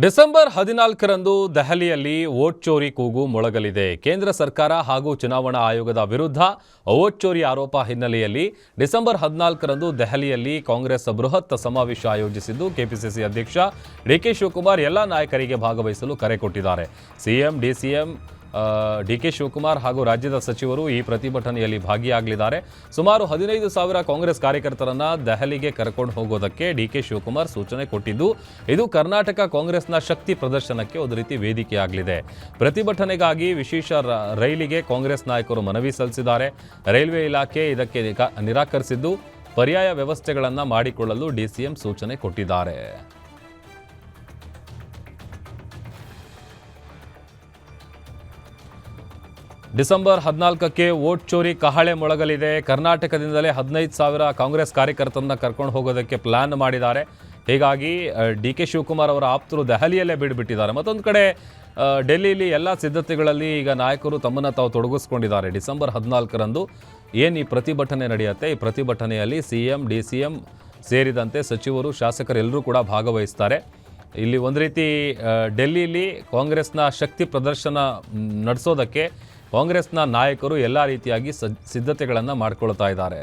December 14ರಂದು ದೆಹಲಿಯಲ್ಲಿ vote ಚೋರಿ ಕೂಗು ಮೊಳಗಲಿದೆ. ಕೇಂದ್ರ ಸರ್ಕಾರ ಹಾಗೂ ಚುನಾವಣಾ ಆಯೋಗದ ವಿರುದ್ಧ ವೋಟ್ ಚೋರಿ ಆರೋಪ ಹಿನ್ನೆಲೆಯಲ್ಲಿ ಡಿಸೆಂಬರ್ 14ರಂದು ದೆಹಲಿಯಲ್ಲಿ ಕಾಂಗ್ರೆಸ್ ಬೃಹತ್ ಸಮಾವೇಶ ಆಯೋಜಿಸಿದ್ದು ಕೆಪಿಸಿಸಿ ಅಧ್ಯಕ್ಷ ಡಿಕೆ ಶಿವಕುಮಾರ್ ಎಲ್ಲ ನಾಯಕರಿಗೆ ಭಾಗವಹಿಸಲು ಕರೆ ಕೊಟ್ಟಿದ್ದಾರೆ. ಸಿಎಂ ಡಿಸಿಎಂ ಡಿಕೆ ಶಿವಕುಮಾರ್ ಹಾಗೂ ರಾಜ್ಯದ ಸಚಿವರು ಈ ಪ್ರತಿಭಟನೆಯಲ್ಲಿ ಭಾಗಿಯಾಗಲಿದ್ದಾರೆ. ಸುಮಾರು 15,000 ಕಾಂಗ್ರೆಸ್ ಕಾರ್ಯಕರ್ತರನ್ನ ದೆಹಲಿಗೆ ಕರೆಕೊಂಡು ಹೋಗೋದಕ್ಕೆ ಡಿಕೆ ಶಿವಕುಮಾರ್ ಸೂಚನೆ ಕೊಟ್ಟಿದ್ದು, ಇದು ಕರ್ನಾಟಕ ಕಾಂಗ್ರೆಸ್ನ ಶಕ್ತಿ ಪ್ರದರ್ಶನಕ್ಕೆ ಒಂದು ರೀತಿ ವೇದಿಕೆಯಾಗಲಿದೆ. ಪ್ರತಿಭಟನೆಗಾಗಿ ವಿಶೇಷ ರೈಲಿಗೆ ಕಾಂಗ್ರೆಸ್ ನಾಯಕರು ಮನವಿ ಸಲ್ಲಿಸಿದ್ದಾರೆ. ರೈಲ್ವೆ ಇಲಾಖೆ ಇದಕ್ಕೆ ನಿರಾಕರಿಸಿದ್ದು, ಪರ್ಯಾಯ ವ್ಯವಸ್ಥೆಗಳನ್ನು ಮಾಡಿಕೊಳ್ಳಲು ಡಿಸಿಎಂ ಸೂಚನೆ ಕೊಟ್ಟಿದ್ದಾರೆ. ಡಿಸೆಂಬರ್ 14ಕ್ಕೆ ವೋಟ್ ಚೋರಿ ಕಹಳೆ ಮೊಳಗಲಿದೆ. ಕರ್ನಾಟಕದಿಂದಲೇ 15,000 ಕಾಂಗ್ರೆಸ್ ಕಾರ್ಯಕರ್ತರನ್ನ ಕರ್ಕೊಂಡು ಹೋಗೋದಕ್ಕೆ ಪ್ಲಾನ್ ಮಾಡಿದ್ದಾರೆ. ಹೀಗಾಗಿ ಡಿಕೆ ಶಿವಕುಮಾರ್ ಅವರ ಆಪ್ತರು ದೆಹಲಿಯಲ್ಲೇ ಬಿಡ್ಬಿಟ್ಟಿದ್ದಾರೆ. ಮತ್ತೊಂದು ಕಡೆ ಡೆಲ್ಲಿಲಿ ಎಲ್ಲ ಸಿದ್ಧತೆಗಳಲ್ಲಿ ಈಗ ನಾಯಕರು ತಮ್ಮನ್ನು ತಾವು ತೊಡಗಿಸ್ಕೊಂಡಿದ್ದಾರೆ. ಡಿಸೆಂಬರ್ 14ರಂದು ಏನು ಈ ಪ್ರತಿಭಟನೆ ನಡೆಯುತ್ತೆ, ಈ ಪ್ರತಿಭಟನೆಯಲ್ಲಿ ಸಿಎಂ ಡಿಸಿಎಂ ಸೇರಿದಂತೆ ಸಚಿವರು ಶಾಸಕರು ಎಲ್ಲರೂ ಕೂಡ ಭಾಗವಹಿಸ್ತಾರೆ. ಇಲ್ಲಿ ಒಂದು ರೀತಿ ಡೆಲ್ಲಿಲಿ ಕಾಂಗ್ರೆಸ್ನ ಶಕ್ತಿ ಪ್ರದರ್ಶನ ನಡೆಸೋದಕ್ಕೆ ಕಾಂಗ್ರೆಸ್ನ ನಾಯಕರು ಎಲ್ಲ ರೀತಿಯಾಗಿ ಸಿದ್ಧತೆಗಳನ್ನು ಮಾಡಿಕೊಳ್ತಾ ಇದ್ದಾರೆ.